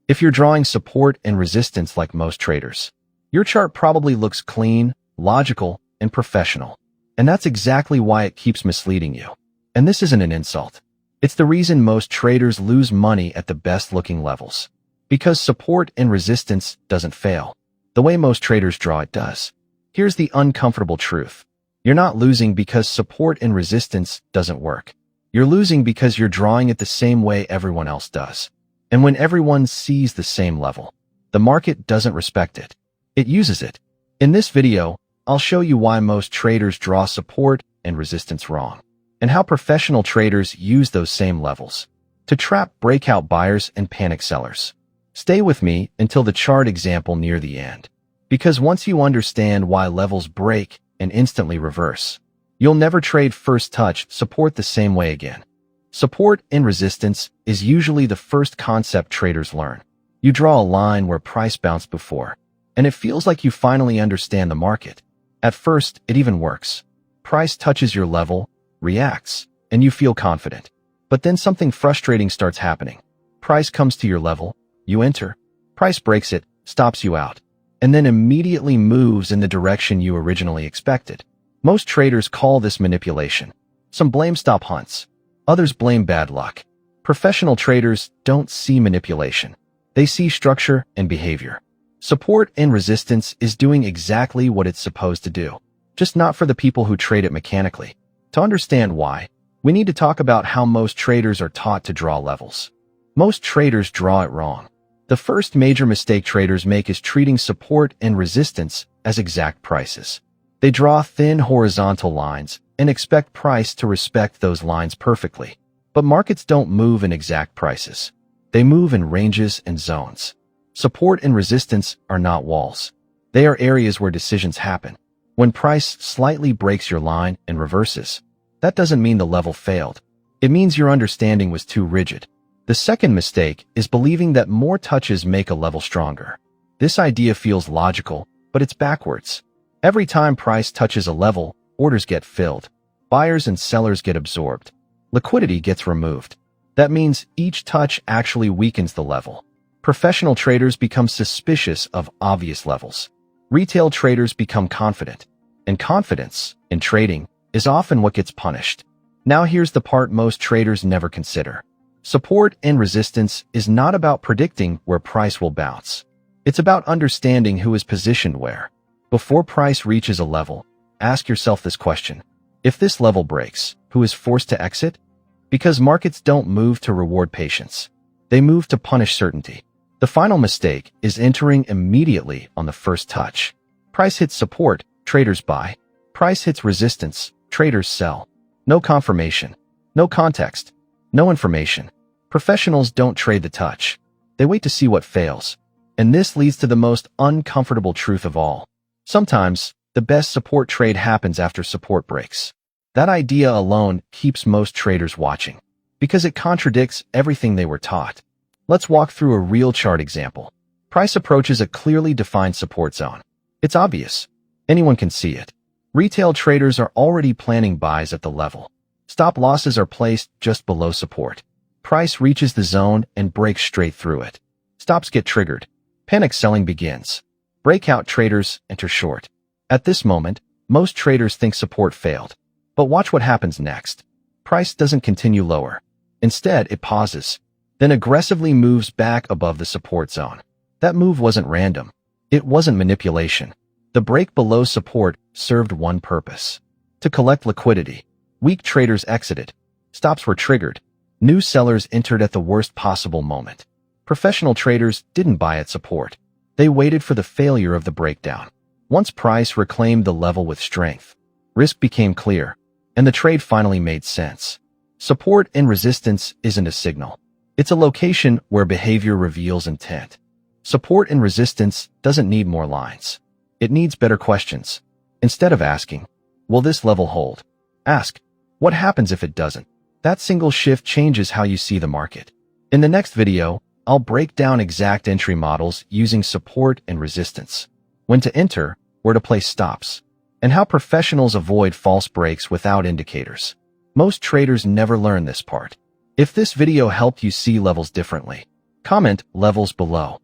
If you're drawing support and resistance like most traders, your chart probably looks clean, logical, and professional. And that's exactly why it keeps misleading you. And this isn't an insult. It's the reason most traders lose money at the best-looking levels. Because support and resistance doesn't fail. The way most traders draw it does. Here's the uncomfortable truth. You're not losing because support and resistance doesn't work. You're losing because you're drawing it the same way everyone else does. And when everyone sees the same level, the market doesn't respect it. It uses it. In this video, I'll show you why most traders draw support and resistance wrong, and how professional traders use those same levels to trap breakout buyers and panic sellers. Stay with me until the chart example near the end, because once you understand why levels break and instantly reverse, you'll never trade first touch support the same way again. Support and resistance is usually the first concept traders learn. You draw a line where price bounced before, and it feels like you finally understand the market. At first, it even works. Price touches your level, reacts, and you feel confident. But then something frustrating starts happening. Price comes to your level, you enter. Price breaks it, stops you out, and then immediately moves in the direction you originally expected. Most traders call this manipulation. Some blame stop hunts. Others blame bad luck. Professional traders don't see manipulation. They see structure and behavior. Support and resistance is doing exactly what it's supposed to do, just not for the people who trade it mechanically. To understand why, we need to talk about how most traders are taught to draw levels. Most traders draw it wrong. The first major mistake traders make is treating support and resistance as exact prices. They draw thin horizontal lines and expect price to respect those lines perfectly. But markets don't move in exact prices. They move in ranges and zones. Support and resistance are not walls. They are areas where decisions happen. When price slightly breaks your line and reverses, that doesn't mean the level failed. It means your understanding was too rigid. The second mistake is believing that more touches make a level stronger. This idea feels logical, but it's backwards. Every time price touches a level, orders get filled. Buyers and sellers get absorbed. Liquidity gets removed. That means each touch actually weakens the level. Professional traders become suspicious of obvious levels. Retail traders become confident. And confidence, in trading, is often what gets punished. Now here's the part most traders never consider. Support and resistance is not about predicting where price will bounce. It's about understanding who is positioned where. Before price reaches a level, ask yourself this question. If this level breaks, who is forced to exit? Because markets don't move to reward patience. They move to punish certainty. The final mistake is entering immediately on the first touch. Price hits support, traders buy. Price hits resistance, traders sell. No confirmation. No context. No information. Professionals don't trade the touch. They wait to see what fails. And this leads to the most uncomfortable truth of all. Sometimes, the best support trade happens after support breaks. That idea alone keeps most traders watching, because it contradicts everything they were taught. Let's walk through a real chart example. Price approaches a clearly defined support zone. It's obvious. Anyone can see it. Retail traders are already planning buys at the level. Stop losses are placed just below support. Price reaches the zone and breaks straight through it. Stops get triggered. Panic selling begins. Breakout traders enter short. At this moment, most traders think support failed. But watch what happens next. Price doesn't continue lower. Instead, it pauses, then aggressively moves back above the support zone. That move wasn't random. It wasn't manipulation. The break below support served one purpose: to collect liquidity. Weak traders exited. Stops were triggered. New sellers entered at the worst possible moment. Professional traders didn't buy at support. They waited for the failure of the breakdown. Once price reclaimed the level with strength, risk became clear, and the trade finally made sense. Support and resistance isn't a signal. It's a location where behavior reveals intent. Support and resistance doesn't need more lines. It needs better questions. Instead of asking, will this level hold? Ask, what happens if it doesn't? That single shift changes how you see the market. In the next video, I'll break down exact entry models using support and resistance, when to enter, where to place stops, and how professionals avoid false breaks without indicators. Most traders never learn this part. If this video helped you see levels differently, Comment levels below.